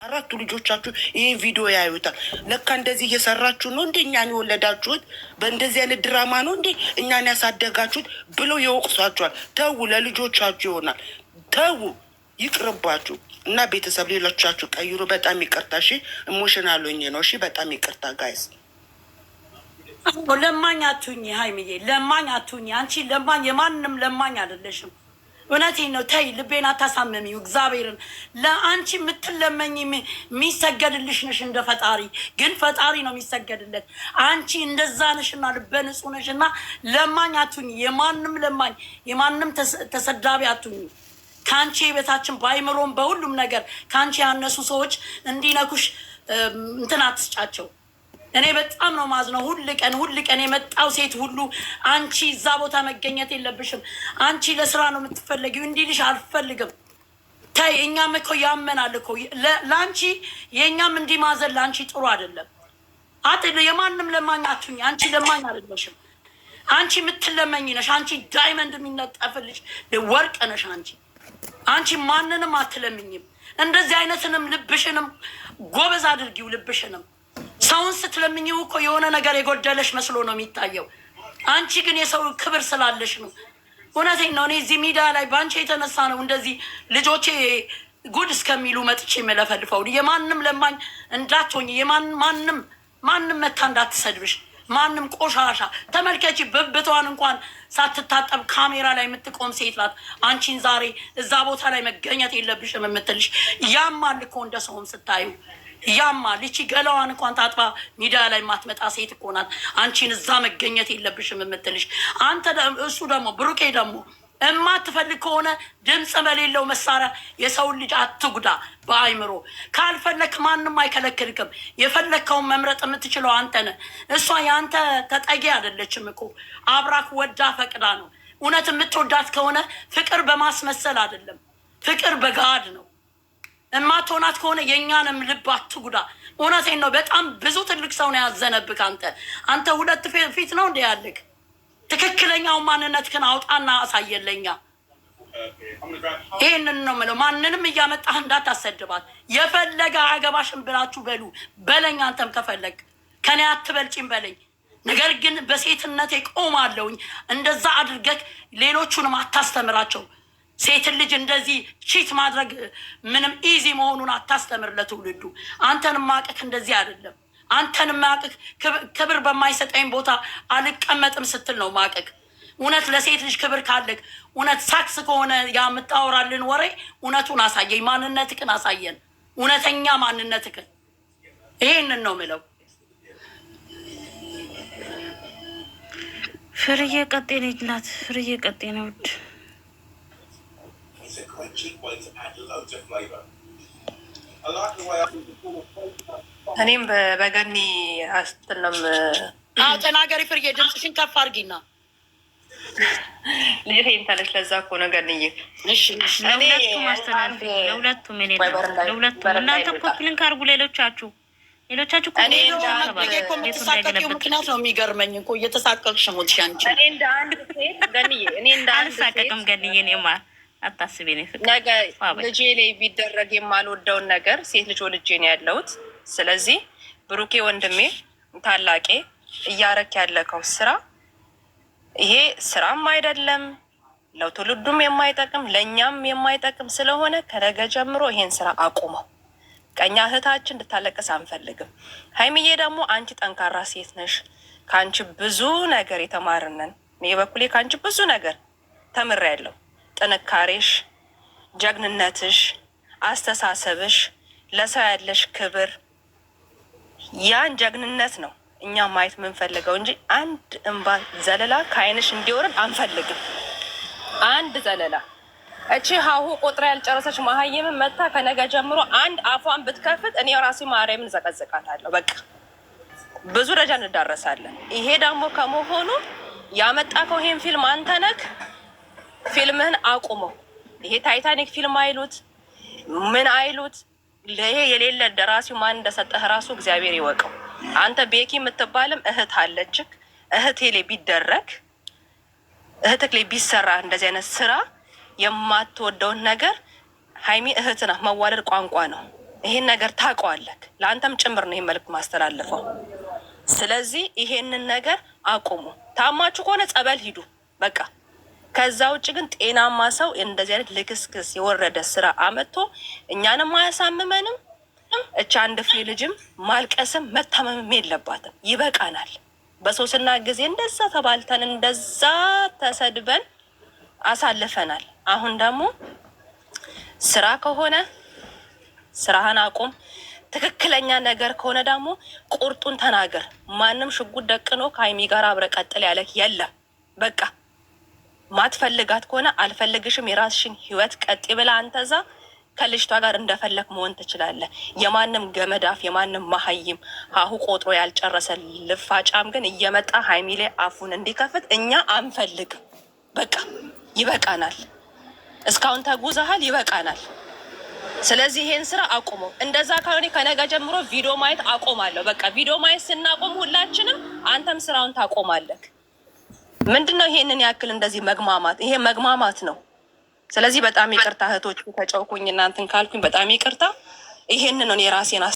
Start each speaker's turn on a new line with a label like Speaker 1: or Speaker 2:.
Speaker 1: አራቱ ልጆቻችሁ ይህን ቪዲዮ ያዩታል። ለካ እንደዚህ እየሰራችሁ ነው እንዴ እኛን የወለዳችሁት? በእንደዚህ አይነት ድራማ ነው እንዴ እኛን ያሳደጋችሁት ብለው ይወቅሷችኋል። ተዉ፣ ለልጆቻችሁ ይሆናል። ተዉ፣ ይቅርባችሁ እና ቤተሰብ ሌሎቻችሁ ቀይሩ። በጣም ይቅርታ። እሺ፣ ኢሞሽናል ሆኜ ነው። እሺ፣ በጣም ይቅርታ ጋይስ።
Speaker 2: ለማኝ አትሁኝ ሀይሚዬ፣ ለማኝ አትሁኝ። አንቺ ለማኝ የማንም ለማኝ አይደለሽም። እውነቴን ነው። ተይ፣ ልቤን አታሳመሚው። እግዚአብሔርን ለአንቺ የምትለመኝ የሚሰገድልሽ ነሽ እንደ ፈጣሪ። ግን ፈጣሪ ነው የሚሰገድለት። አንቺ እንደዛ ነሽና ልበ ንጹህ ነሽና ለማኝ አትሁኝ። የማንም ለማኝ የማንም ተሰዳቢ አትሁኝ። ከአንቺ የቤታችን በአይምሮም በሁሉም ነገር ከአንቺ ያነሱ ሰዎች እንዲነኩሽ እንትን አትስጫቸው። እኔ በጣም ነው ማዝነው። ሁል ቀን የመጣው ሴት ሁሉ አንቺ እዛ ቦታ መገኘት የለብሽም፣ አንቺ ለስራ ነው የምትፈለጊው እንዲልሽ አልፈልግም። ተይ፣ እኛም እኮ ያመናል እኮ ለአንቺ። የእኛም እንዲህ ማዘን ለአንቺ ጥሩ አይደለም። የማንም ለማኝ አትሁኝ። አንቺ ለማኝ አይደለሽም። አንቺ የምትለመኝ ነሽ። አንቺ ዳይመንድ የሚነጠፍልሽ ወርቅ ነሽ። አንቺ ማንንም አትለምኝም። እንደዚህ አይነትንም ልብሽንም ጎበዝ አድርጊው። ልብሽንም ሰውን ስትለምኝው እኮ የሆነ ነገር የጎደለሽ መስሎ ነው የሚታየው። አንቺ ግን የሰው ክብር ስላለሽ ነው። እውነቴን ነው። እኔ እዚህ ሚዲያ ላይ በአንቺ የተነሳ ነው እንደዚህ ልጆቼ ጉድ እስከሚሉ መጥቼ የምለፈልፈው። የማንም ለማኝ እንዳትሆኝ። ማንም መታ እንዳትሰድብሽ። ማንም ቆሻሻ ተመልከቺ። ብብቷን እንኳን ሳትታጠብ ካሜራ ላይ የምትቆም ሴት ናት። አንቺን ዛሬ እዛ ቦታ ላይ መገኘት የለብሽም የምትልሽ ያማል እኮ እንደ ሰውም ስታዩ ያማል። ይቺ ገላዋን እንኳን ታጥባ ሚዲያ ላይ የማትመጣ ሴት እኮ ናት አንቺን እዛ መገኘት የለብሽም የምትልሽ። አንተ እሱ ደግሞ ብሩኬ ደግሞ እማትፈልግ ከሆነ ድምፅ በሌለው መሳሪያ የሰውን ልጅ አትጉዳ። በአይምሮ ካልፈለክ ማንም አይከለክልክም። የፈለግከውን መምረጥ የምትችለው አንተ ነህ። እሷ የአንተ ተጠጊ አይደለችም እኮ አብራክ ወዳ ፈቅዳ ነው። እውነት የምትወዳት ከሆነ ፍቅር በማስመሰል አይደለም፣ ፍቅር በጋድ ነው። እማትሆናት ከሆነ የእኛንም ልብ አትጉዳ። እውነቴን ነው። በጣም ብዙ ትልቅ ሰው ነው ያዘነብክ። አንተ ሁለት ፊት ነው እንደ ያልክ። ትክክለኛውን ማንነትህን አውጣና አሳየለኛ። ይህንን ነው የምለው። ማንንም እያመጣህ እንዳታሰድባት። የፈለገ አገባሽን ብላችሁ በለኝ። አንተም ከፈለግ ከኔ አትበልጪም በለኝ። ነገር ግን በሴትነቴ ቆማለሁኝ። እንደዛ አድርገህ ሌሎቹንም አታስተምራቸው። ሴትን ልጅ እንደዚህ ቺት ማድረግ ምንም ኢዚ መሆኑን አታስተምር ለትውልዱ። አንተን ማቀክ እንደዚህ አይደለም። አንተን ማቀክ ክብር በማይሰጠኝ ቦታ አልቀመጥም ስትል ነው ማቀክ። እውነት ለሴት ልጅ ክብር ካለክ፣ እውነት ሳክስ ከሆነ የምታወራልን ወሬ እውነቱን አሳየኝ። ማንነትክን አሳየን፣ እውነተኛ ማንነትክን። ይሄንን ነው ምለው።
Speaker 3: ፍርዬ ቀጤ ልጅ ናት። ፍርዬ ቀጤ ነው ውድ
Speaker 4: እኔም በገኒ አስትለም
Speaker 2: ተናገሪ። ፍርዬ ድምፅሽን ከፍ አድርጊና
Speaker 4: ልጅ ታለች። ለዛ እኮ ነው ገንዬ።
Speaker 3: ለሁለቱም አስተላልፊ። ለሁለቱም እናንተ ኮፒሊንክ አድርጉ። ሌሎቻችሁ
Speaker 2: እኔ የምትሳቀቂው ምክንያት ነው የሚገርመኝ እኮ። እየተሳቀቅሽ ሞትሽ አንቺ።
Speaker 4: እኔ እንደ አንድ ሴት ገንዬ፣ እኔ እንደ አንድ ሴት
Speaker 3: አልሳቀቅም ገንዬ። እኔማ አታስቢ። እኔ ፍቅር
Speaker 4: ነገ ልጄ ላይ ቢደረግ የማልወደውን ነገር ሴት ልጅ ወልጄ ነው ያለሁት። ስለዚህ ብሩኬ ወንድሜ ታላቄ እያረክ ያለከው ስራ ይሄ ስራም አይደለም፣ ለትውልዱም የማይጠቅም ለእኛም የማይጠቅም ስለሆነ ከነገ ጀምሮ ይሄን ስራ አቁመው። ቀኛ እህታችን እንድታለቅስ አንፈልግም። ሀይሚዬ ደግሞ አንቺ ጠንካራ ሴት ነሽ። ከአንቺ ብዙ ነገር የተማርነን እኔ በኩሌ ከአንቺ ብዙ ነገር ተምሬያለሁ። ጥንካሬሽ፣ ጀግንነትሽ፣ አስተሳሰብሽ፣ ለሰው ያለሽ ክብር፣ ያን ጀግንነት ነው እኛ ማየት የምንፈልገው እንጂ አንድ እንባ ዘለላ ከአይንሽ እንዲወርድ አንፈልግም። አንድ ዘለላ እቺ ሀሁ ቆጥራ ያልጨረሰች መሀይምን መታ ከነገ ጀምሮ አንድ አፏን ብትከፍት እኔ ራሴ ማርያምን ዘቀዝቃታለሁ። በቃ ብዙ ደረጃ እንዳረሳለን። ይሄ ደግሞ ከመሆኑ ያመጣከው ይሄን ፊልም አንተ ነህ። ፊልምህን አቁመው። ይሄ ታይታኒክ ፊልም አይሉት ምን አይሉት፣ ይሄ የሌለ ደራሲው ማን እንደሰጠህ ራሱ እግዚአብሔር ይወቀው። አንተ ቤኪ የምትባልም እህት አለችክ። እህቴ ላይ ቢደረግ እህትክ ላይ ቢሰራ እንደዚህ አይነት ስራ የማትወደውን ነገር ሀይሚ እህት ናት። መዋለድ ቋንቋ ነው። ይሄን ነገር ታውቀዋለህ። ለአንተም ጭምር ነው ይሄን መልዕክት ማስተላለፈው። ስለዚህ ይሄንን ነገር አቁሙ። ታማችሁ ከሆነ ጸበል ሂዱ በቃ። ከዛ ውጭ ግን ጤናማ ሰው እንደዚህ አይነት ልክስክስ የወረደ ስራ አመጥቶ እኛንም አያሳምመንም። እቻ አንድ ፍሬ ልጅም ማልቀስም መታመምም የለባትም። ይበቃናል። በሶስና ጊዜ እንደዛ ተባልተን እንደዛ ተሰድበን አሳልፈናል። አሁን ደግሞ ስራ ከሆነ ስራህን አቁም። ትክክለኛ ነገር ከሆነ ደግሞ ቁርጡን ተናገር። ማንም ሽጉጥ ደቅኖ ከሀይሚ ጋር አብረ ቀጥል ያለህ የለም። በቃ ማትፈልጋት ከሆነ አልፈልግሽም፣ የራስሽን ህይወት ቀጥ ብላ አንተዛ ከልጅቷ ጋር እንደፈለክ መሆን ትችላለህ። የማንም ገመዳፍ የማንም መሀይም ሀሁ ቆጥሮ ያልጨረሰ ልፋጫም ግን እየመጣ ሀይሚ ላይ አፉን እንዲከፍት እኛ አንፈልግም። በቃ ይበቃናል። እስካሁን ተጉዘሃል፣ ይበቃናል። ስለዚህ ይሄን ስራ አቁመው። እንደዛ ካልሆነ ከነገ ጀምሮ ቪዲዮ ማየት አቆማለሁ። በቃ ቪዲዮ ማየት ስናቆም ሁላችንም አንተም ስራውን ታቆማለህ። ምንድነው ይሄንን ያክል እንደዚህ መግማማት? ይሄ መግማማት ነው። ስለዚህ በጣም ይቅርታ እህቶች፣ ተጨውኩኝ እናንተን ካልኩኝ በጣም ይቅርታ። ይሄንን ነው የራሴን